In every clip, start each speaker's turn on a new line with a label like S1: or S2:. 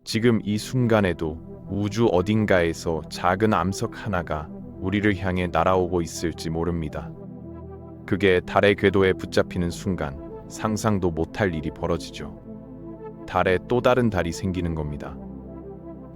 S1: 지금 이 순간에도 우주 어딘가에서 작은 암석 하나가 우리를 향해 날아오고 있을지 모릅니다. 그게 달의 궤도에 붙잡히는 순간 상상도 못할 일이 벌어지죠. 달에 또 다른 달이 생기는 겁니다.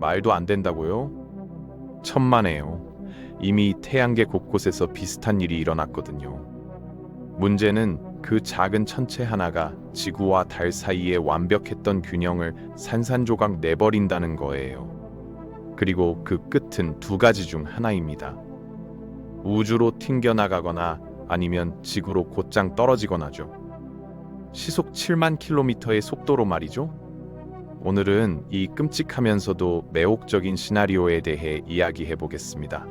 S1: 말도 안 된다고요? 천만에요. 이미 태양계 곳곳에서 비슷한 일이 일어났거든요. 문제는 그 작은 천체 하나가 지구와 달 사이에 완벽했던 균형을 산산조각 내버린다는 거예요. 그리고 그 끝은 두 가지 중 하나입니다. 우주로 튕겨나가거나 아니면 지구로 곧장 떨어지거나죠. 시속 7만 킬로미터의 속도로 말이죠. 오늘은 이 끔찍하면서도 매혹적인 시나리오에 대해 이야기해 보겠습니다.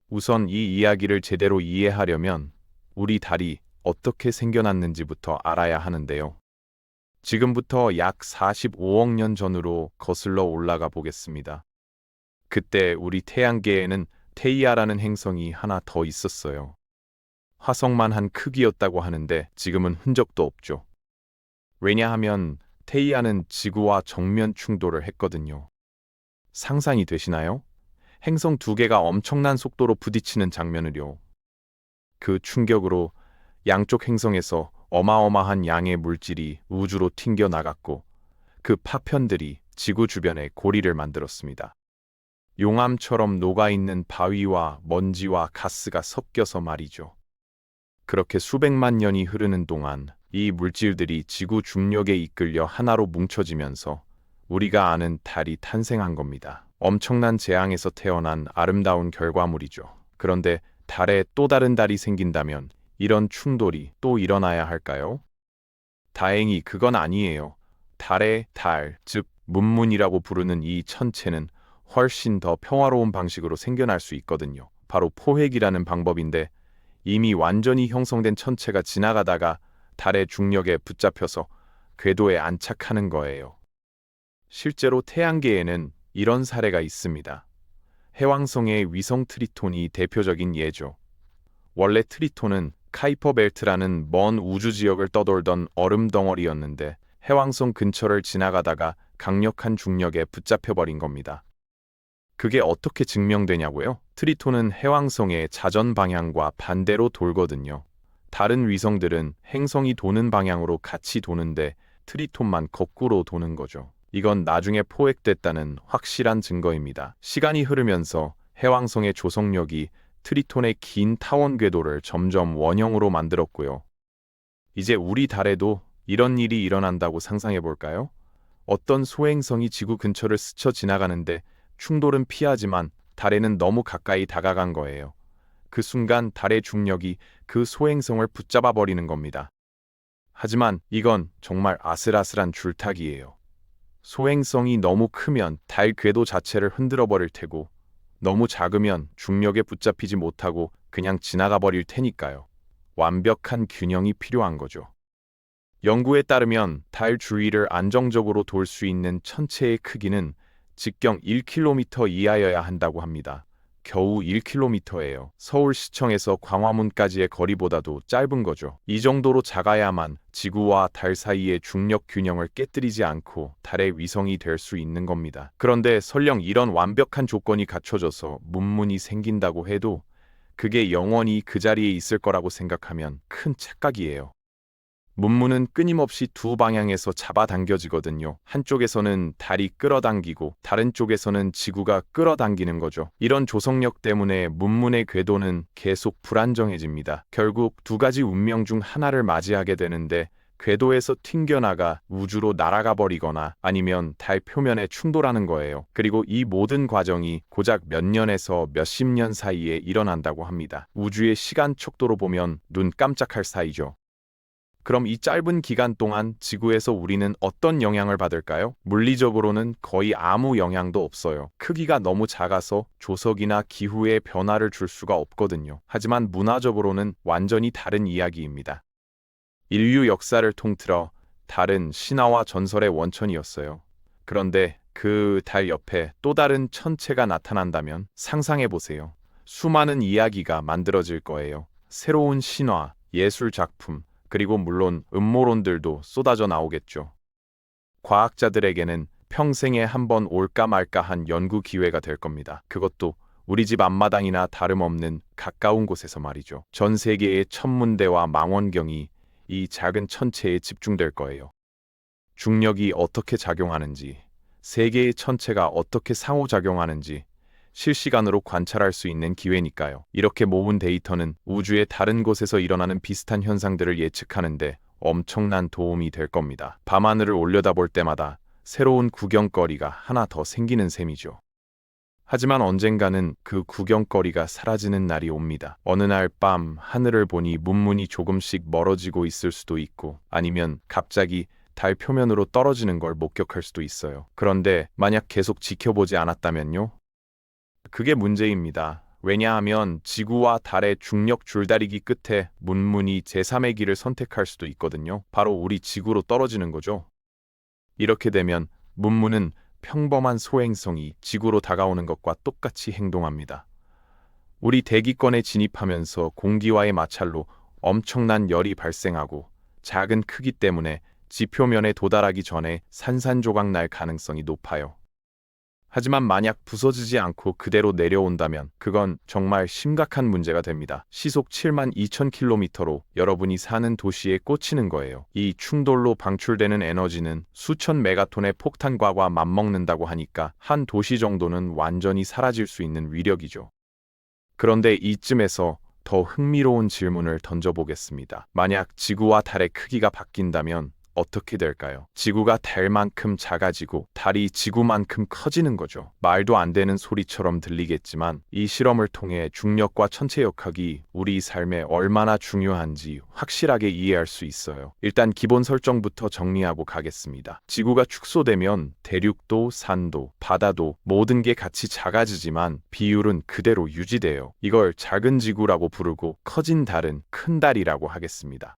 S1: 우선 이 이야기를 제대로 이해하려면 우리 달이 어떻게 생겨났는지부터 알아야 하는데요. 지금부터 약 45억 년 전으로 거슬러 올라가 보겠습니다. 그때 우리 태양계에는 테이아라는 행성이 하나 더 있었어요. 화성만 한 크기였다고 하는데 지금은 흔적도 없죠. 왜냐하면 테이아는 지구와 정면 충돌을 했거든요. 상상이 되시나요? 행성 두 개가 엄청난 속도로 부딪히는 장면을요. 그 충격으로 양쪽 행성에서 어마어마한 양의 물질이 우주로 튕겨 나갔고 그 파편들이 지구 주변에 고리를 만들었습니다. 용암처럼 녹아있는 바위와 먼지와 가스가 섞여서 말이죠. 그렇게 수백만 년이 흐르는 동안 이 물질들이 지구 중력에 이끌려 하나로 뭉쳐지면서 우리가 아는 달이 탄생한 겁니다. 엄청난 재앙에서 태어난 아름다운 결과물이죠. 그런데 달에 또 다른 달이 생긴다면 이런 충돌이 또 일어나야 할까요? 다행히 그건 아니에요. 달의 달, 즉 문문이라고 부르는 이 천체는 훨씬 더 평화로운 방식으로 생겨날 수 있거든요. 바로 포획이라는 방법인데 이미 완전히 형성된 천체가 지나가다가 달의 중력에 붙잡혀서 궤도에 안착하는 거예요. 실제로 태양계에는 이런 사례가 있습니다. 해왕성의 위성 트리톤이 대표적인 예죠. 원래 트리톤은 카이퍼 벨트라는 먼 우주 지역을 떠돌던 얼음 덩어리였는데 해왕성 근처를 지나가다가 강력한 중력에 붙잡혀버린 겁니다. 그게 어떻게 증명되냐고요? 트리톤은 해왕성의 자전 방향과 반대로 돌거든요. 다른 위성들은 행성이 도는 방향으로 같이 도는데 트리톤만 거꾸로 도는 거죠. 이건 나중에 포획됐다는 확실한 증거입니다. 시간이 흐르면서 해왕성의 조성력이 트리톤의 긴 타원 궤도를 점점 원형으로 만들었고요. 이제 우리 달에도 이런 일이 일어난다고 상상해 볼까요? 어떤 소행성이 지구 근처를 스쳐 지나가는데 충돌은 피하지만 달에는 너무 가까이 다가간 거예요. 그 순간 달의 중력이 그 소행성을 붙잡아 버리는 겁니다. 하지만 이건 정말 아슬아슬한 줄타기예요. 소행성이 너무 크면 달 궤도 자체를 흔들어 버릴 테고 너무 작으면 중력에 붙잡히지 못하고 그냥 지나가 버릴 테니까요. 완벽한 균형이 필요한 거죠. 연구에 따르면 달 주위를 안정적으로 돌 수 있는 천체의 크기는 직경 1km 이하여야 한다고 합니다. 겨우 1km예요. 서울시청에서 광화문까지의 거리보다도 짧은 거죠. 이 정도로 작아야만 지구와 달 사이의 중력 균형을 깨뜨리지 않고 달의 위성이 될 수 있는 겁니다. 그런데 설령 이런 완벽한 조건이 갖춰져서 문문이 생긴다고 해도 그게 영원히 그 자리에 있을 거라고 생각하면 큰 착각이에요. 문문은 끊임없이 두 방향에서 잡아당겨지거든요. 한쪽에서는 달이 끌어당기고 다른 쪽에서는 지구가 끌어당기는 거죠. 이런 조성력 때문에 문문의 궤도는 계속 불안정해집니다. 결국 두 가지 운명 중 하나를 맞이하게 되는데 궤도에서 튕겨나가 우주로 날아가 버리거나 아니면 달 표면에 충돌하는 거예요. 그리고 이 모든 과정이 고작 몇 년에서 몇십 년 사이에 일어난다고 합니다. 우주의 시간 척도로 보면 눈 깜짝할 사이죠. 그럼 이 짧은 기간 동안 지구에서 우리는 어떤 영향을 받을까요? 물리적으로는 거의 아무 영향도 없어요. 크기가 너무 작아서 조석이나 기후에 변화를 줄 수가 없거든요. 하지만 문화적으로는 완전히 다른 이야기입니다. 인류 역사를 통틀어 달은 신화와 전설의 원천이었어요. 그런데 그 달 옆에 또 다른 천체가 나타난다면 상상해보세요. 수많은 이야기가 만들어질 거예요. 새로운 신화, 예술 작품, 그리고 물론 음모론들도 쏟아져 나오겠죠. 과학자들에게는 평생에 한 번 올까 말까 한 연구 기회가 될 겁니다. 그것도 우리 집 앞마당이나 다름없는 가까운 곳에서 말이죠. 전 세계의 천문대와 망원경이 이 작은 천체에 집중될 거예요. 중력이 어떻게 작용하는지, 세계의 천체가 어떻게 상호작용하는지 실시간으로 관찰할 수 있는 기회니까요. 이렇게 모은 데이터는 우주의 다른 곳에서 일어나는 비슷한 현상들을 예측하는데 엄청난 도움이 될 겁니다. 밤하늘을 올려다볼 때마다 새로운 구경거리가 하나 더 생기는 셈이죠. 하지만 언젠가는 그 구경거리가 사라지는 날이 옵니다. 어느 날 밤 하늘을 보니 문문이 조금씩 멀어지고 있을 수도 있고 아니면 갑자기 달 표면으로 떨어지는 걸 목격할 수도 있어요. 그런데 만약 계속 지켜보지 않았다면요? 그게 문제입니다. 왜냐하면 지구와 달의 중력 줄다리기 끝에 문문이 제3의 길을 선택할 수도 있거든요. 바로 우리 지구로 떨어지는 거죠. 이렇게 되면 문문은 평범한 소행성이 지구로 다가오는 것과 똑같이 행동합니다. 우리 대기권에 진입하면서 공기와의 마찰로 엄청난 열이 발생하고 작은 크기 때문에 지표면에 도달하기 전에 산산조각 날 가능성이 높아요. 하지만 만약 부서지지 않고 그대로 내려온다면 그건 정말 심각한 문제가 됩니다. 시속 72,000km로 여러분이 사는 도시에 꽂히는 거예요. 이 충돌로 방출되는 에너지는 수천 메가톤의 폭탄과가 맞먹는다고 하니까 한 도시 정도는 완전히 사라질 수 있는 위력이죠. 그런데 이쯤에서 더 흥미로운 질문을 던져보겠습니다. 만약 지구와 달의 크기가 바뀐다면 어떻게 될까요? 지구가 달만큼 작아지고 달이 지구만큼 커지는 거죠. 말도 안 되는 소리처럼 들리겠지만 이 실험을 통해 중력과 천체역학이 우리 삶에 얼마나 중요한지 확실하게 이해할 수 있어요. 일단 기본 설정부터 정리하고 가겠습니다. 지구가 축소되면 대륙도 산도 바다도 모든 게 같이 작아지지만 비율은 그대로 유지돼요. 이걸 작은 지구라고 부르고 커진 달은 큰 달이라고 하겠습니다.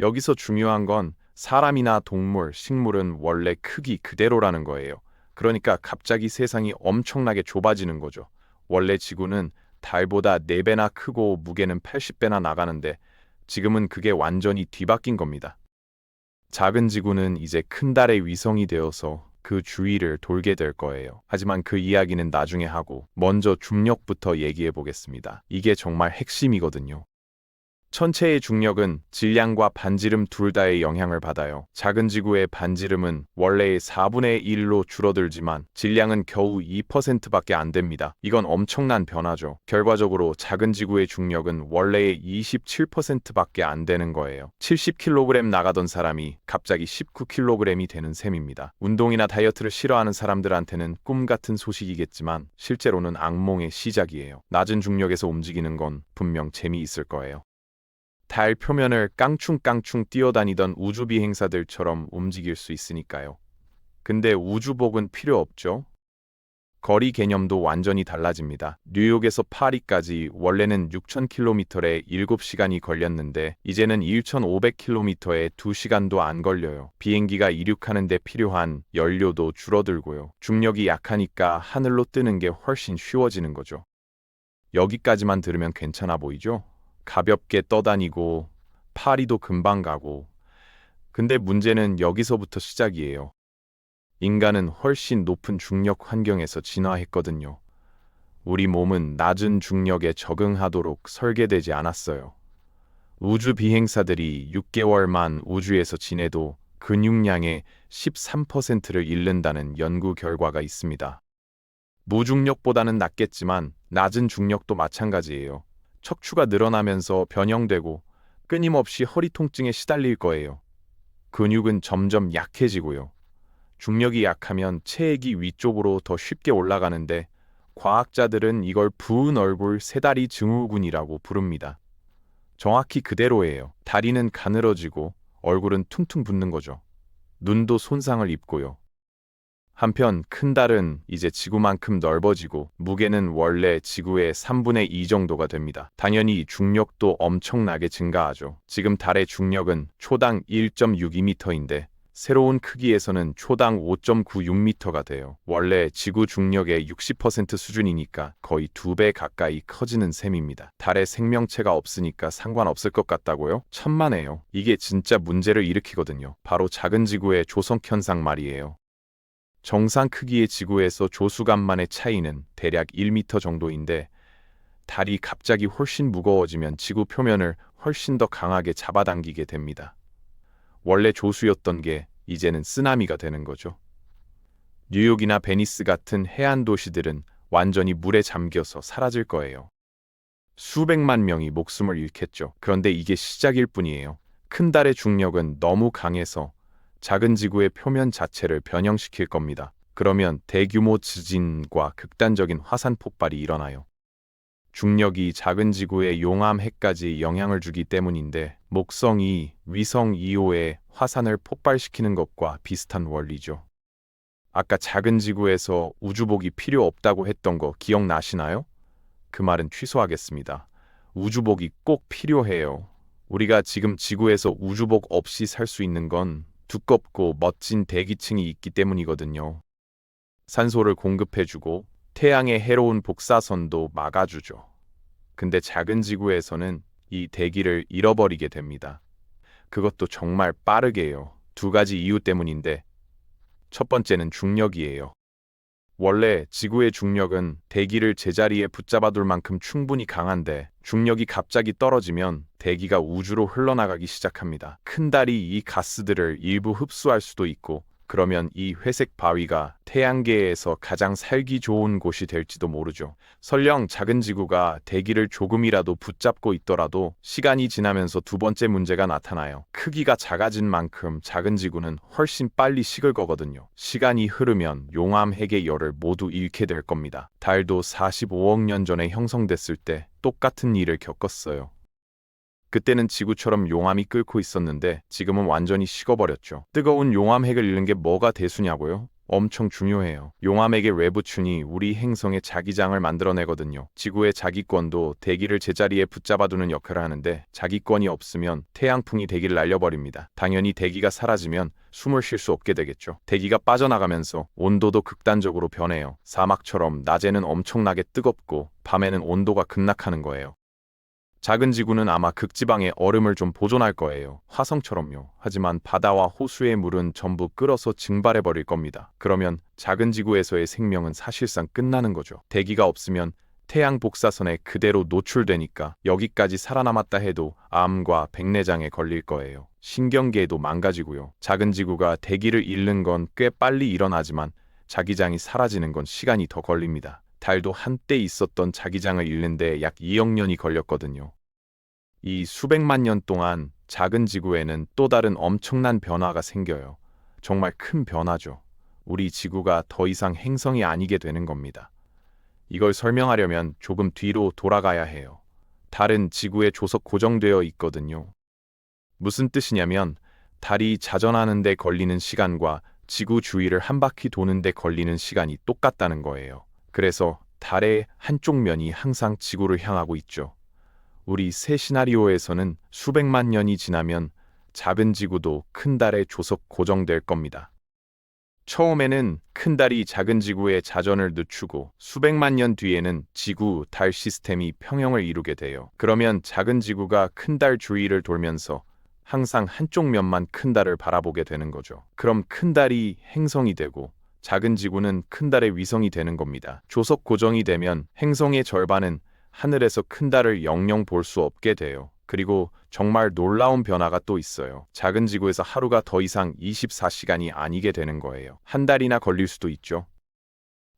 S1: 여기서 중요한 건 사람이나 동물, 식물은 원래 크기 그대로라는 거예요. 그러니까 갑자기 세상이 엄청나게 좁아지는 거죠. 원래 지구는 달보다 4배나 크고 무게는 80배나 나가는데 지금은 그게 완전히 뒤바뀐 겁니다. 작은 지구는 이제 큰 달의 위성이 되어서 그 주위를 돌게 될 거예요. 하지만 그 이야기는 나중에 하고 먼저 중력부터 얘기해 보겠습니다. 이게 정말 핵심이거든요. 천체의 중력은 질량과 반지름 둘 다의 영향을 받아요. 작은 지구의 반지름은 원래의 4분의 1로 줄어들지만 질량은 겨우 2%밖에 안 됩니다. 이건 엄청난 변화죠. 결과적으로 작은 지구의 중력은 원래의 27%밖에 안 되는 거예요. 70kg 나가던 사람이 갑자기 19kg이 되는 셈입니다. 운동이나 다이어트를 싫어하는 사람들한테는 꿈 같은 소식이겠지만 실제로는 악몽의 시작이에요. 낮은 중력에서 움직이는 건 분명 재미있을 거예요. 달 표면을 깡충깡충 뛰어다니던 우주 비행사들처럼 움직일 수 있으니까요. 근데 우주복은 필요 없죠? 거리 개념도 완전히 달라집니다. 뉴욕에서 파리까지 원래는 6,000km에 7시간이 걸렸는데 이제는 1,500km에 2시간도 안 걸려요. 비행기가 이륙하는 데 필요한 연료도 줄어들고요. 중력이 약하니까 하늘로 뜨는 게 훨씬 쉬워지는 거죠. 여기까지만 들으면 괜찮아 보이죠? 가볍게 떠다니고 파리도 금방 가고. 근데 문제는 여기서부터 시작이에요. 인간은 훨씬 높은 중력 환경에서 진화했거든요. 우리 몸은 낮은 중력에 적응하도록 설계되지 않았어요. 우주 비행사들이 6개월만 우주에서 지내도 근육량의 13%를 잃는다는 연구 결과가 있습니다. 무중력보다는 낫겠지만 낮은 중력도 마찬가지예요. 척추가 늘어나면서 변형되고 끊임없이 허리 통증에 시달릴 거예요. 근육은 점점 약해지고요. 중력이 약하면 체액이 위쪽으로 더 쉽게 올라가는데 과학자들은 이걸 부은 얼굴 세다리 증후군이라고 부릅니다. 정확히 그대로예요. 다리는 가늘어지고 얼굴은 퉁퉁 붓는 거죠. 눈도 손상을 입고요. 한편 큰 달은 이제 지구만큼 넓어지고 무게는 원래 지구의 3분의 2 정도가 됩니다. 당연히 중력도 엄청나게 증가하죠. 지금 달의 중력은 초당 1.62m인데 새로운 크기에서는 초당 5.96m가 돼요. 원래 지구 중력의 60% 수준이니까 거의 2배 가까이 커지는 셈입니다. 달에 생명체가 없으니까 상관없을 것 같다고요? 천만에요. 이게 진짜 문제를 일으키거든요. 바로 작은 지구의 조성 현상 말이에요. 정상 크기의 지구에서 조수간만의 차이는 대략 1m 정도인데 달이 갑자기 훨씬 무거워지면 지구 표면을 훨씬 더 강하게 잡아당기게 됩니다. 원래 조수였던 게 이제는 쓰나미가 되는 거죠. 뉴욕이나 베니스 같은 해안 도시들은 완전히 물에 잠겨서 사라질 거예요. 수백만 명이 목숨을 잃겠죠. 그런데 이게 시작일 뿐이에요. 큰 달의 중력은 너무 강해서 작은 지구의 표면 자체를 변형시킬 겁니다. 그러면 대규모 지진과 극단적인 화산 폭발이 일어나요. 중력이 작은 지구의 용암 핵까지 영향을 주기 때문인데 목성 2, 위성 2호의 화산을 폭발시키는 것과 비슷한 원리죠. 아까 작은 지구에서 우주복이 필요 없다고 했던 거 기억나시나요? 그 말은 취소하겠습니다. 우주복이 꼭 필요해요. 우리가 지금 지구에서 우주복 없이 살 수 있는 건 두껍고 멋진 대기층이 있기 때문이거든요. 산소를 공급해주고 태양의 해로운 복사선도 막아주죠. 근데 작은 지구에서는 이 대기를 잃어버리게 됩니다. 그것도 정말 빠르게요. 두 가지 이유 때문인데 첫 번째는 중력이에요. 원래 지구의 중력은 대기를 제자리에 붙잡아둘 만큼 충분히 강한데 중력이 갑자기 떨어지면 대기가 우주로 흘러나가기 시작합니다. 큰 달이 이 가스들을 일부 흡수할 수도 있고 그러면 이 회색 바위가 태양계에서 가장 살기 좋은 곳이 될지도 모르죠. 설령 작은 지구가 대기를 조금이라도 붙잡고 있더라도 시간이 지나면서 두 번째 문제가 나타나요. 크기가 작아진 만큼 작은 지구는 훨씬 빨리 식을 거거든요. 시간이 흐르면 용암 핵의 열을 모두 잃게 될 겁니다. 달도 45억 년 전에 형성됐을 때 똑같은 일을 겪었어요. 그때는 지구처럼 용암이 끓고 있었는데 지금은 완전히 식어버렸죠. 뜨거운 용암핵을 잃는 게 뭐가 대수냐고요? 엄청 중요해요. 용암핵의 외부층이 우리 행성의 자기장을 만들어내거든요. 지구의 자기권도 대기를 제자리에 붙잡아두는 역할을 하는데 자기권이 없으면 태양풍이 대기를 날려버립니다. 당연히 대기가 사라지면 숨을 쉴 수 없게 되겠죠. 대기가 빠져나가면서 온도도 극단적으로 변해요. 사막처럼 낮에는 엄청나게 뜨겁고 밤에는 온도가 급락하는 거예요. 작은 지구는 아마 극지방의 얼음을 좀 보존할 거예요. 화성처럼요. 하지만 바다와 호수의 물은 전부 끓어서 증발해버릴 겁니다. 그러면 작은 지구에서의 생명은 사실상 끝나는 거죠. 대기가 없으면 태양 복사선에 그대로 노출되니까 여기까지 살아남았다 해도 암과 백내장에 걸릴 거예요. 신경계도 망가지고요. 작은 지구가 대기를 잃는 건 꽤 빨리 일어나지만 자기장이 사라지는 건 시간이 더 걸립니다. 달도 한때 있었던 자기장을 잃는데 약 2억 년이 걸렸거든요. 이 수백만 년 동안 작은 지구에는 또 다른 엄청난 변화가 생겨요. 정말 큰 변화죠. 우리 지구가 더 이상 행성이 아니게 되는 겁니다. 이걸 설명하려면 조금 뒤로 돌아가야 해요. 달은 지구에 조석 고정되어 있거든요. 무슨 뜻이냐면 달이 자전하는 데 걸리는 시간과 지구 주위를 한 바퀴 도는 데 걸리는 시간이 똑같다는 거예요. 그래서 달의 한쪽 면이 항상 지구를 향하고 있죠. 우리 새 시나리오에서는 수백만 년이 지나면 작은 지구도 큰 달에 조석 고정될 겁니다. 처음에는 큰 달이 작은 지구의 자전을 늦추고 수백만 년 뒤에는 지구, 달 시스템이 평형을 이루게 돼요. 그러면 작은 지구가 큰 달 주위를 돌면서 항상 한쪽 면만 큰 달을 바라보게 되는 거죠. 그럼 큰 달이 행성이 되고 작은 지구는 큰 달의 위성이 되는 겁니다. 조석 고정이 되면 행성의 절반은 하늘에서 큰 달을 영영 볼 수 없게 돼요. 그리고 정말 놀라운 변화가 또 있어요. 작은 지구에서 하루가 더 이상 24시간이 아니게 되는 거예요. 한 달이나 걸릴 수도 있죠.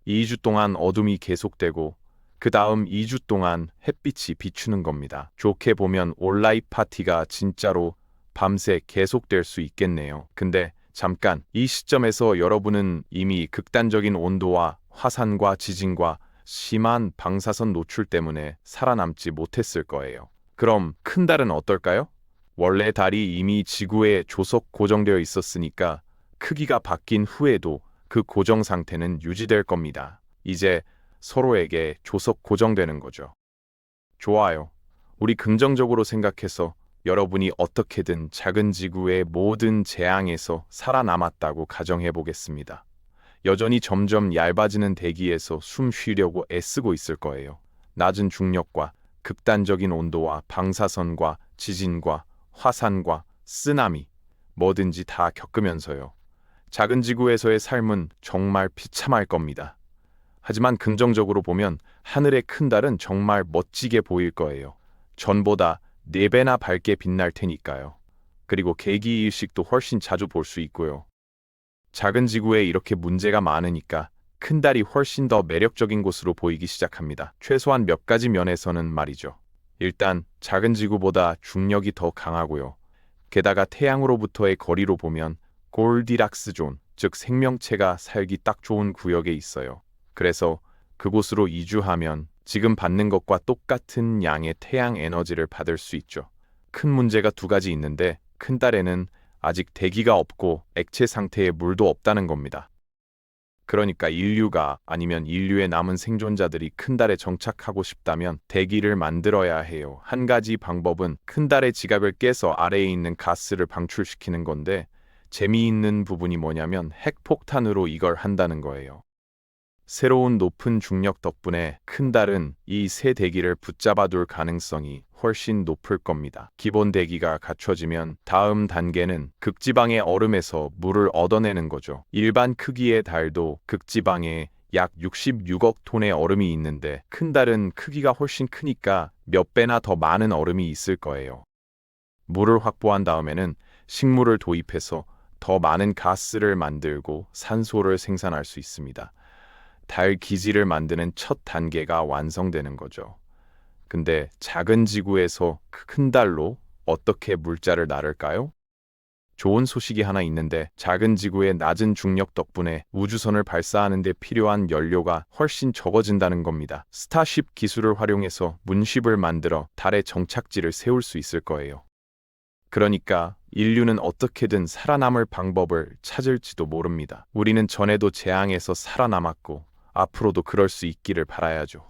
S1: 2주 동안 어둠이 계속되고 그 다음 2주 동안 햇빛이 비추는 겁니다. 좋게 보면 온라인 파티가 진짜로 밤새 계속될 수 있겠네요. 근데 잠깐 이 시점에서 여러분은 이미 극단적인 온도와 화산과 지진과 심한 방사선 노출 때문에 살아남지 못했을 거예요. 그럼 큰 달은 어떨까요? 원래 달이 이미 지구에 조석 고정되어 있었으니까 크기가 바뀐 후에도 그 고정 상태는 유지될 겁니다. 이제 서로에게 조석 고정되는 거죠. 좋아요. 우리 긍정적으로 생각해서 여러분이 어떻게든 작은 지구의 모든 재앙에서 살아남았다고 가정해 보겠습니다. 여전히 점점 얇아지는 대기에서 숨 쉬려고 애쓰고 있을 거예요. 낮은 중력과 극단적인 온도와 방사선과 지진과 화산과 쓰나미, 뭐든지 다 겪으면서요. 작은 지구에서의 삶은 정말 비참할 겁니다. 하지만 긍정적으로 보면 하늘의 큰 달은 정말 멋지게 보일 거예요. 전보다 4배나 밝게 빛날 테니까요. 그리고 개기일식도 훨씬 자주 볼 수 있고요. 작은 지구에 이렇게 문제가 많으니까 큰 달이 훨씬 더 매력적인 곳으로 보이기 시작합니다. 최소한 몇 가지 면에서는 말이죠. 일단 작은 지구보다 중력이 더 강하고요. 게다가 태양으로부터의 거리로 보면 골디락스 존, 즉 생명체가 살기 딱 좋은 구역에 있어요. 그래서 그곳으로 이주하면 지금 받는 것과 똑같은 양의 태양 에너지를 받을 수 있죠. 큰 문제가 2가지 있는데 큰 달에는 아직 대기가 없고 액체 상태의 물도 없다는 겁니다. 그러니까 인류가 아니면 인류의 남은 생존자들이 큰 달에 정착하고 싶다면 대기를 만들어야 해요. 한 가지 방법은 큰 달의 지각을 깨서 아래에 있는 가스를 방출시키는 건데 재미있는 부분이 뭐냐면 핵폭탄으로 이걸 한다는 거예요. 새로운 높은 중력 덕분에 큰 달은 이 새 대기를 붙잡아둘 가능성이 훨씬 높을 겁니다. 기본 대기가 갖춰지면 다음 단계는 극지방의 얼음에서 물을 얻어내는 거죠. 일반 크기의 달도 극지방에 약 66억 톤의 얼음이 있는데 큰 달은 크기가 훨씬 크니까 몇 배나 더 많은 얼음이 있을 거예요. 물을 확보한 다음에는 식물을 도입해서 더 많은 가스를 만들고 산소를 생산할 수 있습니다. 달 기지를 만드는 첫 단계가 완성되는 거죠. 근데 작은 지구에서 큰 달로 어떻게 물자를 나를까요? 좋은 소식이 하나 있는데 작은 지구의 낮은 중력 덕분에 우주선을 발사하는 데 필요한 연료가 훨씬 적어진다는 겁니다. 스타쉽 기술을 활용해서 문쉽을 만들어 달의 정착지를 세울 수 있을 거예요. 그러니까 인류는 어떻게든 살아남을 방법을 찾을지도 모릅니다. 우리는 전에도 재앙에서 살아남았고 앞으로도 그럴 수 있기를 바라야죠.